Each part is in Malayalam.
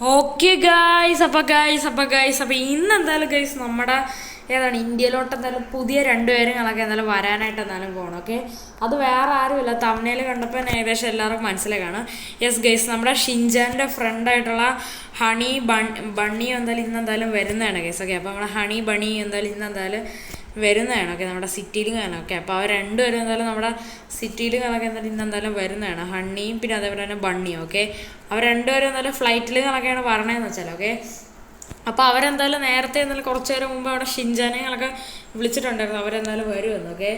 ഓക്കെ ഗായ്സ്, അപ്പോൾ ഇന്ന് എന്തായാലും ഗൈസ് നമ്മുടെ ഏതാണ് ഇന്ത്യയിലോട്ട് എന്തായാലും പുതിയ രണ്ടുപേരുകളൊക്കെ എന്തായാലും വരാനായിട്ട് എന്തായാലും പോകണം. ഓക്കെ, അത് വേറെ ആരുമില്ല, തമിഴ്നയിൽ കണ്ടപ്പോൾ ഏകദേശം എല്ലാവർക്കും മനസ്സിലാക്കാണ്. യെസ് ഗൈസ്, നമ്മുടെ ഷിൻജാൻ്റെ ഫ്രണ്ടായിട്ടുള്ള ബണ്ണി എന്തായാലും ഇന്ന് എന്തായാലും വരുന്നതാണ് ഗൈസ്. ഓക്കെ, അപ്പോൾ നമ്മുടെ ഹണി ബണി എന്തായാലും ഇന്ന് എന്തായാലും വരുന്നതാണ്. ഓക്കെ, നമ്മുടെ സിറ്റിയിൽ കാണാം. ഓക്കെ, അപ്പോൾ അവർ രണ്ടുപേരും എന്തായാലും നമ്മുടെ സിറ്റിയിൽ കണക്കെ എന്തായാലും ഇന്ന് എന്തായാലും വരുന്നതാണ്, ഹണിയും പിന്നെ അതേപോലെ തന്നെ ബണ്ണിയും. ഓക്കെ, അവർ രണ്ടുപേരും എന്തായാലും ഫ്ലൈറ്റിൽ കണക്കെയാണ് പറഞ്ഞതെന്ന് വെച്ചാൽ. ഓക്കെ, അപ്പോൾ അവരെന്തായാലും നേരത്തെ എന്തായാലും കുറച്ച് നേരം മുമ്പ് അവിടെ ഷിൻജാനെയൊക്കെ വിളിച്ചിട്ടുണ്ടായിരുന്നു, അവരെന്തായാലും വരുമെന്ന്. ഓക്കെ,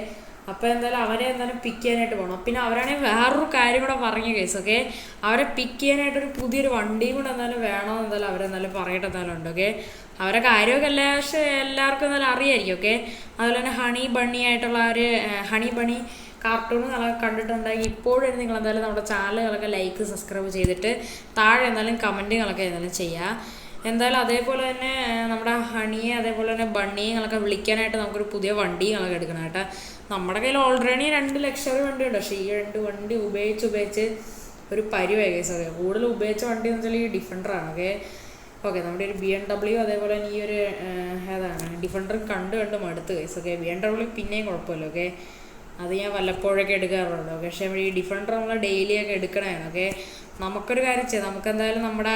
അപ്പോൾ എന്തായാലും അവരെ എന്തായാലും പിക്ക് ചെയ്യാനായിട്ട് പോകണം. പിന്നെ അവരാണെങ്കിൽ വേറൊരു കാര്യം കൂടെ പറഞ്ഞു കേസ്. ഓക്കെ, അവരെ പിക്ക് ചെയ്യാനായിട്ടൊരു പുതിയൊരു വണ്ടിയും കൂടെ എന്തായാലും വേണമെന്ന് എന്തായാലും അവരെന്തായാലും പറയട്ടെ എന്തായാലും ഉണ്ട്. ഓക്കെ, അവരെ കാര്യമൊക്കെ എല്ലാവർക്കും എന്തായാലും അറിയായിരിക്കും. ഓക്കെ, അതുപോലെ തന്നെ ഹണി ബണ്ണി ആയിട്ടുള്ള ഒരു ഹണി ബണ്ണി കാർട്ടൂണുകളൊക്കെ കണ്ടിട്ടുണ്ടെങ്കിൽ ഇപ്പോഴും നിങ്ങൾ എന്തായാലും നമ്മുടെ ചാനലുകളൊക്കെ ലൈക്ക് സബ്സ്ക്രൈബ് ചെയ്തിട്ട് താഴെ എന്തായാലും കമൻറ്റുകളൊക്കെ എന്തായാലും ചെയ്യുക. എന്തായാലും അതേപോലെ തന്നെ നമ്മുടെ ഹണിയെ അതേപോലെ തന്നെ ബണ്ണികളൊക്കെ വിളിക്കാനായിട്ട് നമുക്കൊരു പുതിയ വണ്ടികളൊക്കെ എടുക്കണം കേട്ടോ. നമ്മുടെ കയ്യിൽ ഓൾറെഡി 2 ലക്ഷറി വണ്ടിയുണ്ട്, പക്ഷേ ഈ 2 വണ്ടി ഉപയോഗിച്ച് ഒരു പരിവായി കേസ്. ഓക്കെ, കൂടുതൽ ഉപയോഗിച്ച വണ്ടി എന്ന് വെച്ചാൽ ഈ ഡിഫൻഡറാണ്. ഓക്കെ, നമ്മുടെ ഒരു BMW അതേപോലെ തന്നെ ഈ ഒരു ഏതാണ് ഡിഫൻഡർ കണ്ട് മടുത്ത് കേസ്. ഓക്കെ, BMW പിന്നെയും കുഴപ്പമില്ല. ഓക്കെ, അത് ഞാൻ വല്ലപ്പോഴൊക്കെ എടുക്കാറുള്ളൂ. പക്ഷേ ഈ ഡിഫൻഡർ നമ്മൾ ഡെയിലിയൊക്കെ എടുക്കണതാണ്. ഓക്കെ, നമുക്കൊരു കാര്യം ചെയ്യാം, നമുക്കെന്തായാലും നമ്മുടെ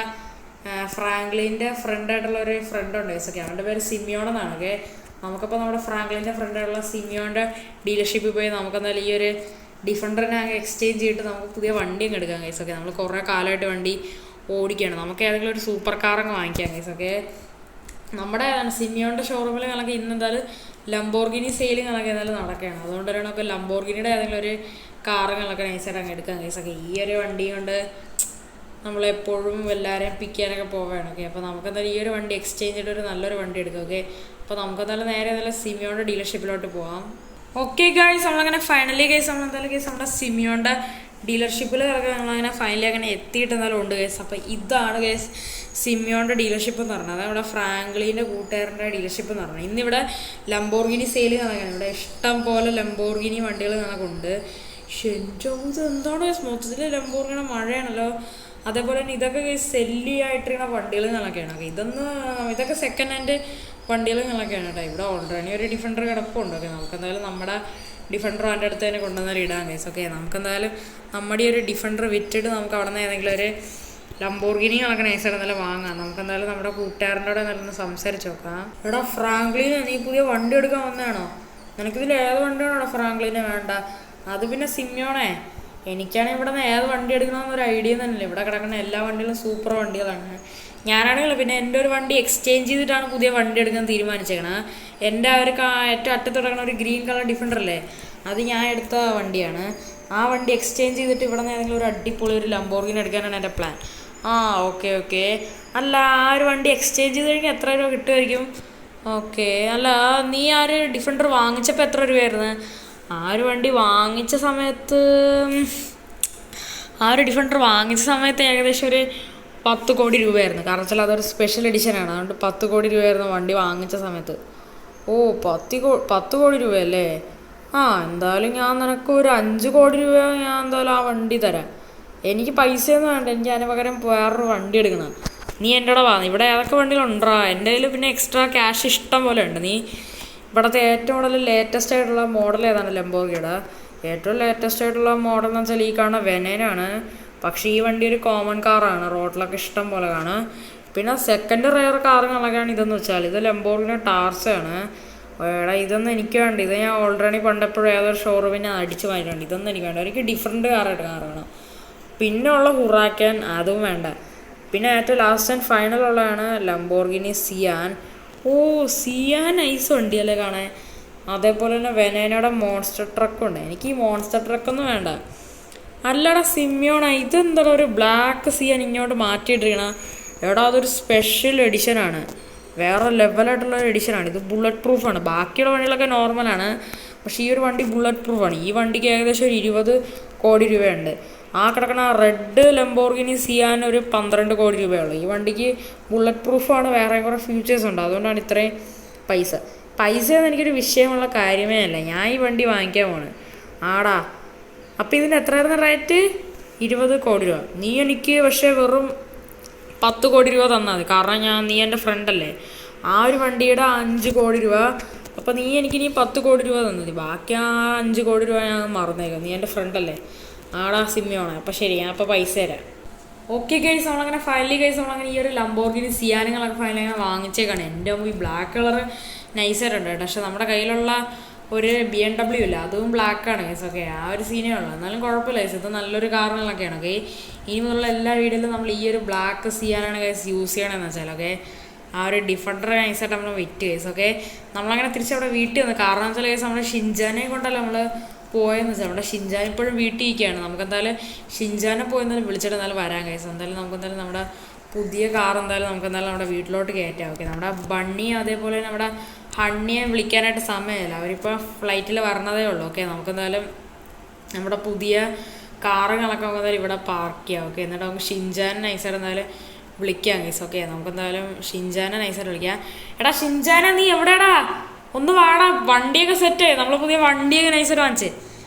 ഫ്രാങ്ക്ലിൻ്റെ ഫ്രണ്ടായിട്ടുള്ള ഒരു ഫ്രണ്ടുണ്ട് കേസ്. ഓക്കെ, അവൻ്റെ പേര് സിമിയോൺ എന്നാണ്. ഓക്കെ, നമുക്കപ്പോൾ നമ്മുടെ ഫ്രാങ്ക്ലിൻ്റെ ഫ്രണ്ടായിട്ടുള്ള സിമിയോൻ്റെ ഡീലർഷിപ്പിൽ പോയി നമുക്കെന്തായാലും ഈ ഒരു ഡിഫൻഡറിനെ അങ്ങ് എക്സ്ചേഞ്ച് ചെയ്തിട്ട് നമുക്ക് പുതിയ വണ്ടി അങ്ങ് എടുക്കാം കേസ്. ഓക്കെ, നമ്മൾ കുറേ കാലമായിട്ട് വണ്ടി ഓടിക്കുകയാണ്, നമുക്ക് ഏതെങ്കിലും ഒരു സൂപ്പർ കാറങ്ങ് വാങ്ങിക്കാം കേസ്. ഓക്കെ, നമ്മുടെ സിമിയോൻ്റെ ഷോറൂമിൽ കണക്ക് ഇന്ന് എന്തായാലും ലംബോർഗിനി സെയിൽ കണക്ക് എന്തായാലും നടക്കുകയാണ്. അതുകൊണ്ട് തന്നെ നമുക്ക് ലംബോർഗിനിയുടെ ഏതെങ്കിലും ഒരു കാറുകളൊക്കെ നൈസായിട്ട് അങ്ങ് എടുക്കാം കേസ്. ഓക്കെ, ഈ ഒരു വണ്ടി കൊണ്ട് നമ്മളെപ്പോഴും എല്ലാവരെയും പിക്ക് ചെയ്യാനൊക്കെ പോവുകയാണ്. ഓക്കെ, അപ്പോൾ നമുക്കെന്തായാലും ഈ ഒരു വണ്ടി എക്സ്ചേഞ്ച് ചെയ്തിട്ട് ഒരു നല്ലൊരു വണ്ടി എടുക്കാം. ഓക്കെ, അപ്പോൾ നമുക്കെന്തായാലും നേരെ എന്തായാലും സിമിയോൻ്റെ ഡീലർഷിപ്പിലോട്ട് പോകാം. ഓക്കെ ഗൈസ്, നമ്മളങ്ങനെ ഫൈനലി നമ്മളെന്തായാലും നമ്മുടെ സിമിയോൻ്റെ ഡീലർഷിപ്പിൽ കിടക്കുക നമ്മളങ്ങനെ ഫൈനലി അങ്ങനെ എത്തിയിട്ട് എന്തായാലും ഉണ്ട് കേസ്. അപ്പോൾ ഇതാണ് കേസ് സിമിയോൻ്റെ ഡീലർഷിപ്പ് എന്ന് പറഞ്ഞത്, നമ്മുടെ ഫ്രാങ്ക്ലിൻ്റെ കൂട്ടുകാരൻ്റെ ഡീലർഷിപ്പ് എന്ന് പറഞ്ഞത്. ഇന്നിവിടെ ലംബോർഗിനി സെയിൽ കണക്കാണ്, ഇവിടെ ഇഷ്ടം പോലെ ലംബോർഗിനി വണ്ടികൾ കണക്കുണ്ട്. ഷെൻജോ, ഇത് എന്താണ് കേസ്, മൊത്തത്തിൽ ലംബോർഗിനി മഴയാണല്ലോ. അതേപോലെ തന്നെ ഇതൊക്കെ സെല്ലി ആയിട്ടിരിക്കുന്ന വണ്ടികൾ കണക്കെയാണ്. ഇതൊക്കെ സെക്കൻഡ് ഹാൻഡ് വണ്ടികൾ കണക്കെയാണ് കേട്ടോ. ഇവിടെ ഓൾറെഡി ഒരു ഡിഫൻഡർ കിടപ്പുണ്ട്. ഓക്കെ, നമുക്കെന്തായാലും നമ്മുടെ ഡിഫൻഡർ അവൻ്റെ അടുത്ത് തന്നെ കൊണ്ടുവന്നാൽ ഇടാൻ കേസ്. ഓക്കെ, നമുക്കെന്തായാലും നമ്മുടെ ഈ ഒരു ഡിഫൻഡർ വിറ്റിട്ട് നമുക്ക് അവിടെ നിന്ന് ഏതെങ്കിലും ഒരു ലംബോർഗിനി കണക്ക് നൈസായിട്ട് നല്ല വാങ്ങാം. നമുക്കെന്തായാലും നമ്മുടെ കൂട്ടുകാരൻ്റെ കൂടെ നല്ലൊന്ന് സംസാരിച്ച് നോക്കാം. എടാ ഫ്രാങ്ക്ലിന്, നീ പുതിയ വണ്ടി എടുക്കാൻ വന്നതാണോ? നിനക്കിതിൽ ഏത് വണ്ടിയാണോ ഫ്രാങ്ക്ലിന് വേണ്ട? അത് പിന്നെ സിമിയോണേ, എനിക്കാണെങ്കിൽ ഇവിടെ നിന്ന് ഏത് വണ്ടി എടുക്കണമെന്നൊരു ഐഡിയ തന്നെയില്ല. ഇവിടെ കിടക്കുന്ന എല്ലാ വണ്ടികളും സൂപ്പർ വണ്ടികളാണ്. ഞാനാണെങ്കിൽ പിന്നെ എൻ്റെ ഒരു വണ്ടി എക്സ്ചേഞ്ച് ചെയ്തിട്ടാണ് പുതിയ വണ്ടി എടുക്കാൻ തീരുമാനിച്ചേക്കണത്. എൻ്റെ ആ ഒരു ഏറ്റവും അറ്റത്ത് കിടക്കുന്ന ഒരു ഗ്രീൻ കളർ ഡിഫൻഡർ അല്ലേ, അത് ഞാൻ എടുത്ത വണ്ടിയാണ്. ആ വണ്ടി എക്സ്ചേഞ്ച് ചെയ്തിട്ട് ഇവിടെ നിന്ന് ഏതെങ്കിലും ഒരു അടിപൊളി ഒരു ലംബോർഗിനി എടുക്കാനാണ് എൻ്റെ പ്ലാൻ. ഓക്കെ. അല്ല, ആ ഒരു വണ്ടി എക്സ്ചേഞ്ച് ചെയ്ത് കഴിഞ്ഞാൽ എത്ര രൂപ കിട്ടുമായിരിക്കും? ഓക്കെ, അല്ല നീ ആ ഒരു ഡിഫൻഡർ വാങ്ങിച്ചപ്പോൾ എത്ര രൂപയായിരുന്നു? ആ ഒരു വണ്ടി വാങ്ങിച്ച സമയത്ത് ഏകദേശം ഒരു 10 കോടി രൂപയായിരുന്നു. കാരണം വെച്ചാൽ അതൊരു സ്പെഷ്യൽ എഡിഷനാണ്, അതുകൊണ്ട് 10 കോടി രൂപയായിരുന്നു വണ്ടി വാങ്ങിച്ച സമയത്ത്. 10 കോടി രൂപയല്ലേ? എന്തായാലും ഞാൻ നിനക്ക് ഒരു 5 കോടി രൂപ ഞാൻ എന്തായാലും ആ വണ്ടി തരാം. എനിക്ക് പൈസയൊന്നും വേണ്ട, എനിക്ക് അതിന് പകരം വേറൊരു വണ്ടി എടുക്കണം. നീ എൻ്റെ കൂടെ വാ. ഇവിടെ ഏതൊക്കെ വണ്ടികളുണ്ടോ? എൻ്റെ കയ്യിൽ പിന്നെ എക്സ്ട്രാ ക്യാഷ് ഇഷ്ടം പോലെ ഉണ്ട്. നീ ഇവിടുത്തെ ഏറ്റവും കൂടുതൽ ലേറ്റസ്റ്റ് ആയിട്ടുള്ള മോഡൽ ഏതാണ് ലംബോർഗിയുടെ? ഏറ്റവും ലേറ്റസ്റ്റ് ആയിട്ടുള്ള മോഡൽ എന്ന് വെച്ചാൽ ഈ കാണുന്ന വെനേനാണ്. പക്ഷേ ഈ വണ്ടി ഒരു കോമൺ കാറാണ്, റോഡിലൊക്കെ ഇഷ്ടം പോലെ കാണും. പിന്നെ സെക്കൻഡ് റെയർ കാറുകളൊക്കെയാണ് ഇതെന്ന് വെച്ചാൽ ഇത് ലംബോർഗിനി ടാർസയാണ്. ഇതൊന്നും എനിക്ക് വേണ്ട, ഇത് ഞാൻ ഓൾറെഡി പണ്ടെപ്പോഴും ഏതൊരു ഷോറൂമിനെ അടിച്ച് വാങ്ങിയിട്ടുണ്ട്. ഇതൊന്നും എനിക്ക് വേണ്ട, എനിക്ക് ഡിഫറെൻറ്റ് കാറായിട്ട് വേണം. പിന്നെ ഉള്ള ഹുറാക്കൻ, അതും വേണ്ട. പിന്നെ ഏറ്റവും ലാസ്റ്റ് ആൻഡ് ഫൈനൽ ഉള്ളതാണ് ലംബോർഗിനി സിയാൻ. സിയാൻ നൈസ് വണ്ടിയല്ലേ കാണാൻ. അതേപോലെ തന്നെ വെനേനയുടെ മോൺസ്റ്റർ ട്രക്കുണ്ട്. എനിക്ക് ഈ മോൺസ്റ്റർ ട്രക്കൊന്നും വേണ്ട. അല്ലടാ സിമിയോണ, ഇതെന്താ ഒരു ബ്ലാക്ക് സിയാൻ ഇങ്ങോട്ട് മാറ്റിയിട്ടിരിക്കണം? അതൊരു സ്പെഷ്യൽ എഡിഷനാണ്, വേറെ ലെവലായിട്ടുള്ള ഒരു എഡിഷനാണ്. ഇത് ബുള്ളറ്റ് പ്രൂഫാണ്. ബാക്കിയുള്ള വണ്ടികളൊക്കെ നോർമലാണ്, പക്ഷേ ഈ ഒരു വണ്ടി ബുള്ളറ്റ് പ്രൂഫാണ്. ഈ വണ്ടിക്ക് ഏകദേശം ഒരു 20 കോടി രൂപയുണ്ട്. ആ കിടക്കണ റെഡ് ലംബോർഗിനി സിയാൻ ഒരു 12 കോടി രൂപയുള്ളൂ. ഈ വണ്ടിക്ക് ബുള്ളറ്റ് പ്രൂഫാണ്, വേറെ കുറേ ഫീച്ചേഴ്സ് ഉണ്ട്, അതുകൊണ്ടാണ് ഇത്രയും പൈസയൊന്നും എനിക്കൊരു വിഷയമുള്ള കാര്യമേ അല്ല. ഞാൻ ഈ വണ്ടി വാങ്ങിക്കാൻ പോണ്. അപ്പോൾ ഇതിന് എത്രയായിരുന്നു റേറ്റ്? 20 കോടി രൂപ. നീ എനിക്ക് പക്ഷേ വെറും 10 കോടി രൂപ തന്നാൽ മതി. കാരണം നീ എൻ്റെ ഫ്രണ്ടല്ലേ. ആ ഒരു വണ്ടിയുടെ 5 കോടി രൂപ. അപ്പം നീ എനിക്ക് ഇനി 10 കോടി രൂപ തന്നത്. ബാക്കി ആ 5 കോടി രൂപ ഞാൻ മറന്നേക്കാം. നീ എൻ്റെ ഫ്രണ്ടല്ലേ. ആടാ സിമ്മിയാണ്. അപ്പം ശരി, ഞാൻ അപ്പോൾ പൈസ തരാം. ഓക്കെ ഗൈസ്, നമ്മളങ്ങനെ ഫൈനലി നമ്മളങ്ങനെ ഈ ഒരു ലംബോർഗിനി സിയാനുകളൊക്കെ ഫൈനലി അങ്ങനെ വാങ്ങിച്ചേക്കാണ്. എൻ്റെ ഈ ബ്ലാക്ക് കളർ നൈസായിട്ടുണ്ട് കേട്ടോ. പക്ഷെ നമ്മുടെ കയ്യിലുള്ള ഒരു BMW ഇല്ല, അതും ബ്ലാക്കാണ് ഗൈസ്. ഓക്കെ, ആ ഒരു സീനേ ഉള്ളൂ. എന്നാലും കുഴപ്പമില്ല ഗൈസ്, ഇത് നല്ലൊരു കാറുകളൊക്കെയാണ്. ഓക്കെ, ഇനി മുതലുള്ള എല്ലാ വീഡിയോയിലും നമ്മൾ ഈ ഒരു ബ്ലാക്ക് സിയാനാണ് ഗൈസ് യൂസ് ചെയ്യണമെന്ന് വെച്ചാൽ. ഓക്കെ, ആ ഒരു ഡിഫൻഡർ നൈസായിട്ട് നമ്മൾ വിറ്റ് ഗൈസ്. ഓക്കെ, നമ്മളങ്ങനെ തിരിച്ചവിടെ വീട്ടിൽ വന്നു. കാരണം വെച്ചാൽ ഗൈസ് നമ്മുടെ ഷിൻജാനെ കൊണ്ടല്ല നമ്മൾ പോയെന്ന് വെച്ചാൽ. നമ്മുടെ ഷിൻജാൻ ഇപ്പോഴും വീട്ടിൽ ഇരിക്കുകയാണ്. നമുക്കെന്തായാലും ഷിൻജാനെ പോയി എന്തായാലും വിളിച്ചിട്ട് എന്തായാലും വരാൻ ഗൈസ്. എന്തായാലും നമുക്കെന്തായാലും നമ്മുടെ പുതിയ കാർ എന്തായാലും നമുക്കെന്തായാലും നമ്മുടെ വീട്ടിലോട്ട് കയറ്റാം. ഓക്കെ, നമ്മുടെ ബണ്ണി അതേപോലെ നമ്മുടെ ഹണ്ണിയെ വിളിക്കാനായിട്ട് സമയമില്ല. അവരിപ്പോൾ ഫ്ലൈറ്റിൽ വരണതേ ഉള്ളൂ. ഓക്കെ, നമുക്കെന്തായാലും നമ്മുടെ പുതിയ കാറുകളൊക്കെ നമുക്ക് എന്തായാലും ഇവിടെ പാർക്ക് ചെയ്യാം. ഓക്കെ, എന്നിട്ട് നമുക്ക് ഷിൻജാനെ നൈസായിട്ട് എന്തായാലും വിളിക്കാം ഗൈസ്. ഓക്കെ, നമുക്കെന്തായാലും ഷിൻജാനെ നൈസായിട്ട് വിളിക്കാം. എടാ ഷിൻജാനെ, നീ എവിടെയാടാ? ഒന്ന് വാടാ. വണ്ടിയൊക്കെ സെറ്റ്. നമ്മൾ പുതിയ വണ്ടിയൊക്കെ നൈസായിട്ട് വാങ്ങിച്ചേ.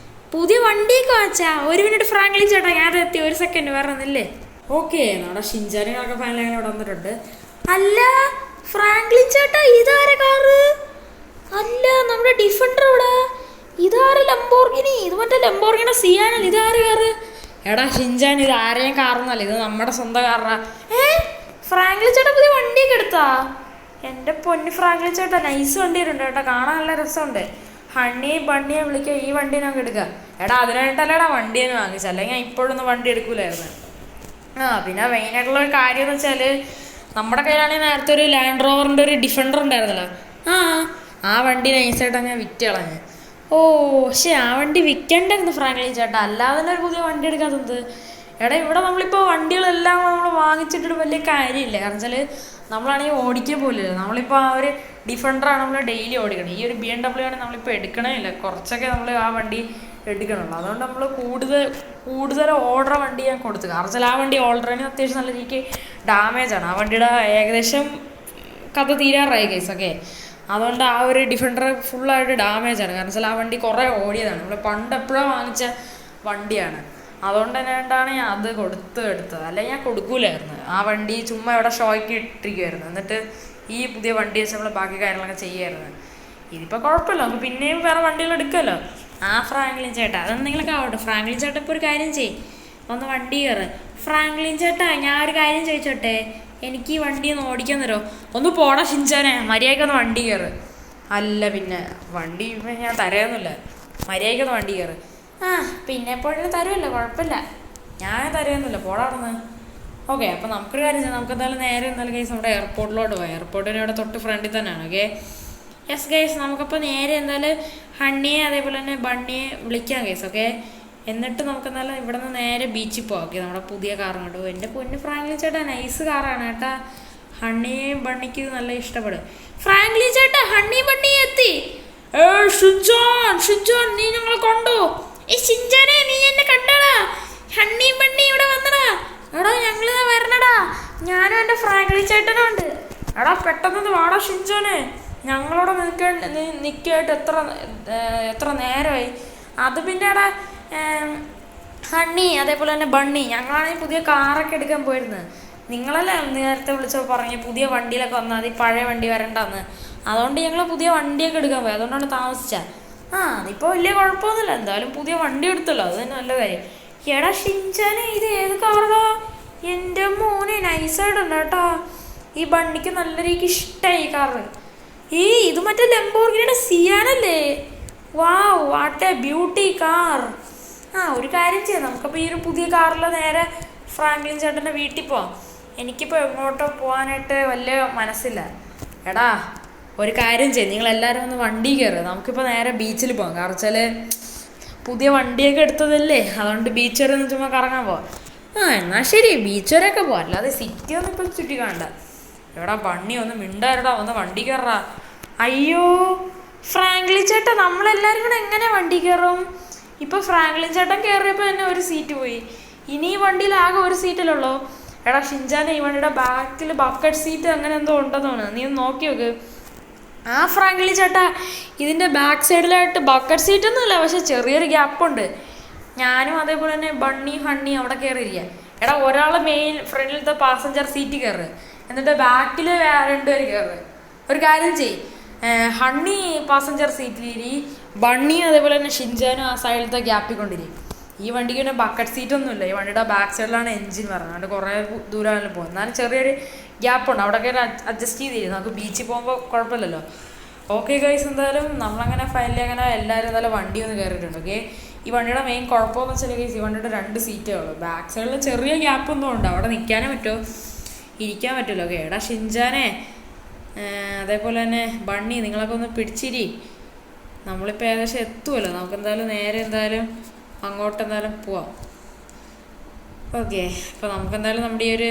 പുതിയ വണ്ടിയൊക്കെ വാങ്ങിച്ചാ? 1 മിനിറ്റ് ഫ്രാങ്ക്ലിൻ ചേട്ടാ, ഞാൻ എത്തി. 1 സെക്കൻഡ് വേറെ ഒന്നില്ലേ? ഓക്കെ, നമ്മുടെ ഷിൻജാനുകളൊക്കെ ഫൈനലി അങ്ങനെ ഇവിടെ വന്നിട്ടുണ്ട്. അല്ല ഫ്രാങ്ക്ലിൻ ചേട്ടാ, ഇതാരെ കാറ്? അല്ല, നമ്മുടെ ഡിഫൻഡർ ഇവിടെ. ഇതാര് ലംബോർഗിനി? ഇത് മറ്റേ ലംബോർഗിനി സിയാനല്ല. ഇതാര് കാറ്? എടാ ഷിൻജാൻ, ഇത് ആരെയും കാറൊന്നല്ല, ഇത് നമ്മുടെ സ്വന്തം കാറാ. ഫ്രാങ്ക്ലിൻ ചേട്ടാ പുതിയ വണ്ടിയൊക്കെ എടുത്താ? എൻ്റെ പൊന്ന് ഫ്രാങ്ക്ലിൻ ചേട്ടാ, നൈസ് വണ്ടിയിലുണ്ട് കേട്ടോ, കാണാൻ നല്ല രസമുണ്ട്. ഹണ്ണിയെ ബണ്ണിയെ വിളിക്കുക, ഈ വണ്ടി നമുക്ക് എടുക്കാം. എടാ അതിനായിട്ടല്ലേടാ വണ്ടിയെ വാങ്ങിച്ച, അല്ലെങ്കിൽ ഞാൻ ഇപ്പോഴൊന്നും വണ്ടി എടുക്കൂലായിരുന്നു. പിന്നെ മെയിനായിട്ടുള്ള ഒരു കാര്യം എന്ന് വെച്ചാൽ നമ്മുടെ കയ്യിലാണെങ്കിൽ നേരത്തെ ഒരു ലാൻഡ് റോവറിൻ്റെ ഒരു ഡിഫൻഡർ ഉണ്ടായിരുന്നല്ലോ. ആ വണ്ടി നൈസായിട്ടാണ് ഞാൻ വിറ്റ് കളഞ്ഞത്. ഓ പക്ഷേ ആ വണ്ടി വിൽക്കണ്ടായിരുന്നു ഫ്രാങ്ക്ലിൻ ചേട്ടാ, അല്ലാതെ തന്നെ ഒരു പുതിയ വണ്ടി എടുക്കാത്തത്. എടാ ഇവിടെ നമ്മളിപ്പോൾ വണ്ടികളെല്ലാം നമ്മൾ വാങ്ങിച്ചിട്ട് വലിയ കാര്യമില്ല. കാരണം വെച്ചാൽ നമ്മളാണെങ്കിൽ ഓടിക്കുക പോലില്ല. നമ്മളിപ്പോൾ ആ ഒരു ഡിഫൻഡറാണ് നമ്മൾ ഡെയിലി ഓടിക്കണം. ഈ ഒരു BMW ആണെങ്കിൽ നമ്മളിപ്പോൾ എടുക്കണേ ഇല്ല, കുറച്ചൊക്കെ നമ്മൾ ആ വണ്ടി എടുക്കണുള്ളൂ. അതുകൊണ്ട് നമ്മൾ കൂടുതൽ ഓർഡർ വണ്ടി ഞാൻ കൊടുത്തു. കാരണം വെച്ചാൽ ആ വണ്ടി ഓൾറെഡി അത്യാവശ്യം നല്ല രീതിക്ക് ഡാമേജാണ്. ആ വണ്ടിയുടെ ഏകദേശം കഥ തീരാറായി കേസ്. ഓക്കെ, അതുകൊണ്ട് ആ ഒരു ഡിഫൻഡർ ഫുള്ളായിട്ട് ഡാമേജാണ്. കാരണം വെച്ചാൽ ആ വണ്ടി കുറേ ഓടിയതാണ്. നമ്മൾ പണ്ട് എപ്പോഴും വാങ്ങിച്ച വണ്ടിയാണ്. അതുകൊണ്ട് തന്നെയാണ് ഞാൻ അത് എടുത്തത്. അല്ലെങ്കിൽ ഞാൻ കൊടുക്കൂലായിരുന്നു. ആ വണ്ടി ചുമ്മാ ഇവിടെ ഷോയ്ക്ക് ഇട്ടിരിക്കുമായിരുന്നു. എന്നിട്ട് ഈ പുതിയ വണ്ടി വെച്ച് നമ്മൾ ബാക്കി കാര്യങ്ങളൊക്കെ ചെയ്യുമായിരുന്നു. ഇതിപ്പോൾ കുഴപ്പമില്ല, നമുക്ക് പിന്നെയും വേറെ വണ്ടികൾ എടുക്കുമല്ലോ. ഫ്രാങ്ക്ലിൻ ചേട്ടാ, അതെന്തെങ്കിലുമൊക്കെ ആവട്ടെ. ഫ്രാങ്ക്ലിൻ ചേട്ടാ ഇപ്പോൾ ഒരു കാര്യം ചെയ്യും, ഒന്ന് വണ്ടി കയറ്. ഫ്രാങ്ക്ലിൻ ചേട്ടാ, ഞാൻ ഒരു കാര്യം ചോദിച്ചോട്ടെ, എനിക്ക് ഈ വണ്ടി ഒന്ന് ഓടിക്കാൻ തരുമോ? ഒന്ന് പോടാ ഷിൻചാനെ, മര്യാദയ്ക്കൊന്ന് വണ്ടി കയറ്. അല്ല പിന്നെ വണ്ടി ഞാൻ തരാമെന്നില്ല, മര്യാദയ്ക്കൊന്ന് വണ്ടി കയറ്. പിന്നെ എപ്പോഴും തരുമല്ലോ, കുഴപ്പമില്ല, ഞാൻ തരുമെന്നില്ല, പോടാ അവിടെ. ഓക്കെ, അപ്പോൾ നമുക്കൊരു കാര്യം ചെയ്യാം. നമുക്ക് എന്തായാലും നേരെ എന്തായാലും ഗൈസ് നമ്മുടെ എയർപോർട്ടിലോട്ട് പോകാം. എയർപോർട്ടിന് ഇവിടെ തൊട്ട് ഫ്രണ്ടിൽ തന്നെയാണ്. ഓക്കെ യെസ് ഗൈസ്, നമുക്കപ്പോൾ നേരെ എന്തായാലും ഹണ്ണിയെ അതേപോലെ തന്നെ ബണ്ണിയെ വിളിക്കാം ഗൈസ്. ഓക്കെ, എന്നിട്ട് നമുക്ക് എന്തായാലും ഇവിടെ നിന്ന് നേരെ ബീച്ചിൽ പോകാം. ഓക്കെ, നമ്മുടെ പുതിയ കാറും കണ്ടു. എൻ്റെ പൊന്ന് ഫ്രാങ്ക്ലിൻ ചേട്ടാ, നൈസ് കാറാണ് കേട്ടാ. ഹണ്ണിയെയും ബണ്ണിക്ക് നല്ല ഇഷ്ടപ്പെടും. ഫ്രാങ്ക്ലിൻ ചേട്ടാ, ഹണ്ണി ബണ്ണി എത്തി. ഷിൻജാൻ നീ ഞങ്ങളെ കണ്ടോ? ഷിൻജാനെ, നീ എന്നെ കണ്ടടാ? ഹണ്ണി ബണ്ണി ഇവിടെ വന്നടാ. എടാ ഞങ്ങൾ വരണടാ, ഞാനും എൻ്റെ ഫ്രാങ്ക്ലിൻ ചേട്ടനും ഉണ്ട്. എടാ പെട്ടെന്ന് വാടാ ഷിൻജാനെ, ഞങ്ങളോട് നിൽക്കായിട്ട് എത്ര നേരമായി. അത് പിന്നെ എടാ ഹണ്ണി അതേപോലെ തന്നെ ബണ്ണി, ഞങ്ങളാണെങ്കിൽ പുതിയ കാറൊക്കെ എടുക്കാൻ പോയിരുന്നത്. നിങ്ങളല്ലേ നേരത്തെ വിളിച്ചപ്പോൾ പറഞ്ഞ് പുതിയ വണ്ടിയിലൊക്കെ വന്നാൽ മതി, പഴയ വണ്ടി വരണ്ടെന്ന്. അതുകൊണ്ട് ഞങ്ങൾ പുതിയ വണ്ടിയൊക്കെ എടുക്കാൻ പോയി, അതുകൊണ്ടാണ് താമസിച്ചത്. അതിപ്പോൾ വലിയ കുഴപ്പമൊന്നുമില്ല, എന്തായാലും പുതിയ വണ്ടി എടുത്തല്ലോ, അത് തന്നെ നല്ല കാര്യം. എടാ ഷിൻചാനെ, ഇത് ഏത് കാറാ? എൻ്റെ മോനെ നൈസായിട്ടുണ്ട് കേട്ടോ. ഈ ബണ്ണിക്ക് നല്ല രീതിക്ക് ഇഷ്ടമായി ഈ കാറ്. ഇത് മറ്റേ ലംബോർഗിനിയുടെ സിയാനല്ലേ? വാവ്, വാട്ട് എ ബ്യൂട്ടി കാർ. ഒരു കാര്യം ചെയ്യാം, നമുക്കപ്പോൾ ഈ ഒരു പുതിയ കാറിൽ നേരെ ഫ്രാങ്ക്ലിൻ ചേട്ടൻ്റെ വീട്ടിൽ പോവാം. എനിക്കിപ്പോൾ എങ്ങോട്ടോ പോകാനായിട്ട് വലിയ മനസ്സില്ല. എടാ ഒരു കാര്യം ചെയ്യും, നിങ്ങളെല്ലാവരും ഒന്ന് വണ്ടി കയറുക, നമുക്കിപ്പോൾ നേരെ ബീച്ചിൽ പോകാം. കാരണം വെച്ചാൽ പുതിയ വണ്ടിയൊക്കെ എടുത്തതല്ലേ, അതുകൊണ്ട് ബീച്ച് വരെ ഒന്ന് ചുമ്മാ കറങ്ങാൻ പോവാം. എന്നാൽ ശരി, ബീച്ച് വരെയൊക്കെ പോവാം, അല്ലാതെ സിറ്റി ഒന്നും ഇപ്പം ചുറ്റി കാണണ്ട. എടാ ബണ്ണി ഒന്ന് മിണ്ടാരടാ, ഒന്ന് വണ്ടി കയറാ. അയ്യോ ഫ്രാങ്ക്ലിൻ ചേട്ടാ, നമ്മളെല്ലാവരും കൂടെ എങ്ങനെ വണ്ടി കയറും? ഇപ്പോൾ ഫ്രാങ്ക്ലിൻ ചേട്ടൻ കയറിയപ്പോൾ തന്നെ ഒരു സീറ്റ് പോയി. ഇനി ഈ വണ്ടിയിൽ ആകെ ഒരു സീറ്റിലുള്ളൂ. എടാ ഷിൻജാനെ, ഈ വണ്ടിയുടെ ബാക്കിൽ ബക്കറ്റ് സീറ്റ് അങ്ങനെ എന്തോ ഉണ്ടെന്ന് തോന്നുന്നു, നീ ഒന്ന് നോക്കി നോക്ക്. ഫ്രാങ്ക്ലിൻ ചേട്ടാ, ഇതിൻ്റെ ബാക്ക് സൈഡിലായിട്ട് ബക്കറ്റ് സീറ്റൊന്നുമില്ല, പക്ഷെ ചെറിയൊരു ഗ്യാപ്പുണ്ട്. ഞാനും അതേപോലെ തന്നെ ബണ്ണി ഹണ്ണി അവിടെ കയറിയിരിക്കുക. എടാ ഒരാൾ മെയിൻ ഫ്രണ്ടിലത്തെ പാസഞ്ചർ സീറ്റ് കയറ്, എന്നിട്ട് ബാക്കിൽ 2 പേര് കയറ്. ഒരു കാര്യം ചെയ്, ഹണ്ണി പാസഞ്ചർ സീറ്റിലിരി, ബണ്ണിയും അതേപോലെ തന്നെ ഷിൻചാനും ആ സൈഡിലത്തെ ഗ്യാപ്പിൽ കൊണ്ടിരി. ഈ വണ്ടിക്ക് പിന്നെ ബക്കറ്റ് സീറ്റൊന്നുമില്ല, ഈ വണ്ടിയുടെ ബാക്ക് സൈഡിലാണ് എൻജിൻ പറഞ്ഞത്, അതുകൊണ്ട് കുറേ ദൂരമാണല്ലോ പോകുന്നത്. എന്നാലും ചെറിയൊരു ഗ്യാപ്പുണ്ട്, അവിടെയൊക്കെ അഡ്ജസ്റ്റ് ചെയ്തിരി, നമുക്ക് ബീച്ചിൽ പോകുമ്പോൾ കുഴപ്പമില്ലല്ലോ. ഓക്കെ ഗൈസ്, എന്തായാലും നമ്മളങ്ങനെ ഫൈനലി അങ്ങനെ എല്ലാവരും എന്തായാലും വണ്ടി ഒന്ന് കയറിയിട്ടുണ്ട്. ഓക്കെ, ഈ വണ്ടിയുടെ മെയിൻ കുഴപ്പമെന്ന് വെച്ചാൽ ഗൈസ്, ഈ വണ്ടിയുടെ 2 സീറ്റേ ഉള്ളൂ. ബാക്ക് സൈഡിൽ ചെറിയ ഗ്യാപ്പൊന്നും ഉണ്ട്, അവിടെ നിൽക്കാനേ പറ്റുമോ, ഇരിക്കാൻ പറ്റുമല്ലോ. ഓക്കെ, എടാ ഷിൻചാനെ അതേപോലെ തന്നെ ബണ്ണി, നിങ്ങളൊക്കെ ഒന്ന് പിടിച്ചിരി. നമ്മളിപ്പോൾ ഏകദേശം എത്തുമല്ലോ, നമുക്ക് എന്തായാലും നേരെ എന്തായാലും അങ്ങോട്ട് എന്തായാലും പോവാം. ഓക്കെ, അപ്പോൾ നമുക്ക് എന്തായാലും നമ്മുടെ ഈ ഒരു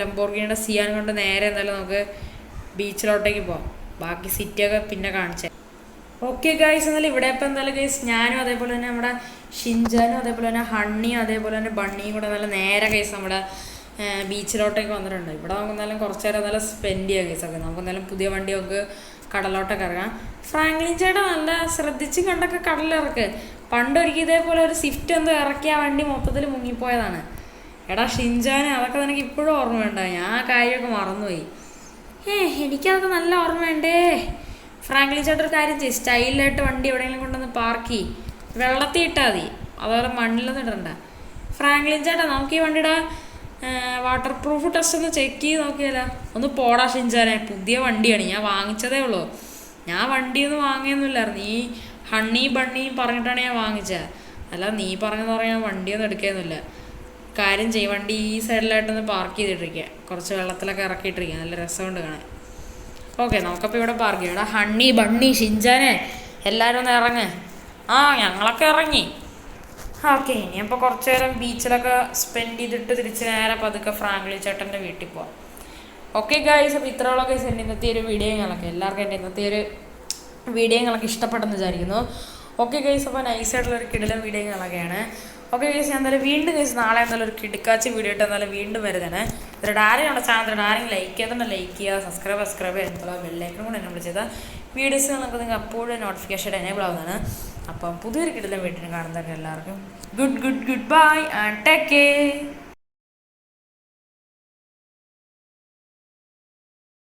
ലംബോർഗിനിയുടെ സിയാൻ കൊണ്ട് നേരെ എന്തായാലും നമുക്ക് ബീച്ചിലോട്ടേക്ക് പോവാം. ബാക്കി സിറ്റിയൊക്കെ പിന്നെ കാണിച്ചേ. ഓക്കെ ഗൈസ്, എന്നാലും ഇവിടെ ഇപ്പം എന്തായാലും ഗൈസ് ഞാനും അതേപോലെ തന്നെ നമ്മുടെ ഷിൻചാനും അതേപോലെ തന്നെ ഹണ്ണിയും അതേപോലെ തന്നെ ബണ്ണിയും കൂടെ നല്ല നേരെ ഗൈസ് നമ്മുടെ ബീച്ചിലോട്ടേക്ക് വന്നിട്ടുണ്ട്. ഇവിടെ നമുക്ക് എന്തായാലും കുറച്ച് നേരം നല്ല സ്പെൻഡ് ചെയ്യാം ഗൈസ്. ഒക്കെ നമുക്ക് എന്തായാലും പുതിയ വണ്ടി നമുക്ക് കടലോട്ടൊക്കെ ഇറങ്ങാം. ഫ്രാങ്ക്ലിൻ ചേട്ടാ നല്ല ശ്രദ്ധിച്ച് കണ്ടൊക്കെ കടലിറക്ക്. പണ്ടൊരിക്കൽ ഇതേപോലെ ഒരു സ്വിഫ്റ്റ് എന്തോ ഇറക്കി ആ വണ്ടി മൊത്തത്തിൽ മുങ്ങിപ്പോയതാണ്. എടാ ഷിൻചാന് അതൊക്കെ നിനക്ക് ഇപ്പോഴും ഓർമ്മ വേണ്ട, ഞാൻ ആ കാര്യമൊക്കെ മറന്നുപോയി. എനിക്കതൊക്കെ നല്ല ഓർമ്മയുണ്ടേ. ഫ്രാങ്ക്ലിൻ ചേട്ടൻ ഒരു കാര്യം ചെയ്യും, സ്റ്റൈലായിട്ട് വണ്ടി എവിടെയെങ്കിലും കൊണ്ടുവന്ന് പാർക്ക് ചെയ്യും, വെള്ളത്തിൽ ഇട്ടാൽ മതി, അതുപോലെ മണ്ണിലൊന്നും ഇടണ്ട. ഫ്രാങ്ക്ലിൻ ചേട്ടാ നമുക്ക് ഈ വണ്ടിയുടെ വാട്ടർ പ്രൂഫ് ടെസ്റ്റ് ഒന്ന് ചെക്ക് ചെയ്ത് നോക്കിയാലോ? ഒന്ന് പോടാ ഷിൻചാനെ, പുതിയ വണ്ടിയാണ്, ഞാൻ വാങ്ങിച്ചതേ ഉള്ളൂ. ഞാൻ വണ്ടിയൊന്നും വാങ്ങിയൊന്നുമില്ലായിരുന്നു, ഈ ഹണ്ണി ബണ്ണിയും പറഞ്ഞിട്ടാണ് ഞാൻ വാങ്ങിച്ചത്, അല്ല നീ പറഞ്ഞെന്ന് പറഞ്ഞാൽ വണ്ടിയൊന്നും എടുക്കുകയൊന്നുമില്ല. കാര്യം ചെയ്യും, വണ്ടി ഈ സൈഡിലായിട്ടൊന്ന് പാർക്ക് ചെയ്തിട്ടിരിക്കുക, കുറച്ച് വെള്ളത്തിലൊക്കെ ഇറക്കിയിട്ടിരിക്കുക, നല്ല രസമുണ്ട് കാണാൻ. ഓക്കെ, നമുക്കപ്പോൾ ഇവിടെ പാർക്ക് ചെയ്യാം. എടാ ഹണ്ണി ബണ്ണി ഷിൻചാനെ എല്ലാവരും ഒന്ന് ഇറങ്ങ്. ഞങ്ങളൊക്കെ ഇറങ്ങി. ഓക്കെ, ഇനിയപ്പോൾ കുറച്ച് നേരം ബീച്ചിലൊക്കെ സ്പെൻഡ് ചെയ്തിട്ട് തിരിച്ച് നേരെ പതുക്കെ ഫ്രാങ്ക്ലിൻ ചേട്ടൻ്റെ വീട്ടിൽ പോവാം. ഓക്കെ ഗൈസ്, അപ്പോൾ ഇത്രയുള്ള ഗൈസ് എൻ്റെ ഇന്നത്തെ ഒരു വീഡിയോകളൊക്കെ എല്ലാവർക്കും എൻ്റെ ഇന്നത്തെ ഒരു വീഡിയോകളൊക്കെ ഇഷ്ടപ്പെട്ടെന്ന് വിചാരിക്കുന്നു. ഓക്കെ ഗൈസ്, അപ്പോൾ നൈസായിട്ടുള്ളൊരു കിടിലൻ വീഡിയോകളൊക്കെയാണ്. ഓക്കെ ഗൈസ്, ഞാൻ എന്തായാലും വീണ്ടും ഗൈസ് നാളെ എന്തായാലും ഒരു കിടക്കാച്ചി വീഡിയോ ഇട്ട് എന്തായാലും വീണ്ടും വരുന്നതാണ്. ഇതിൽ ആരെയാണ് ചാനൽ ആരെങ്കിലും ലൈക്ക് ചെയ്യാതെ ലൈക്ക് ചെയ്യുക, സബ്സ്ക്രൈബ് ചെയ്യുക, ബെല്ലൈക്കനും കൂടെ എന്നെ ചെയ്താൽ വീഡിയോസ് നിങ്ങൾക്ക് അപ്പോഴും നോട്ടിഫിക്കേഷൻ എനേബിൾ ആവുന്നതാണ്. അപ്പം പുതിയൊരു കിടിലൻ വീട്ടിൽ കാണുന്നവർക്ക് എല്ലാവർക്കും good bye and take care.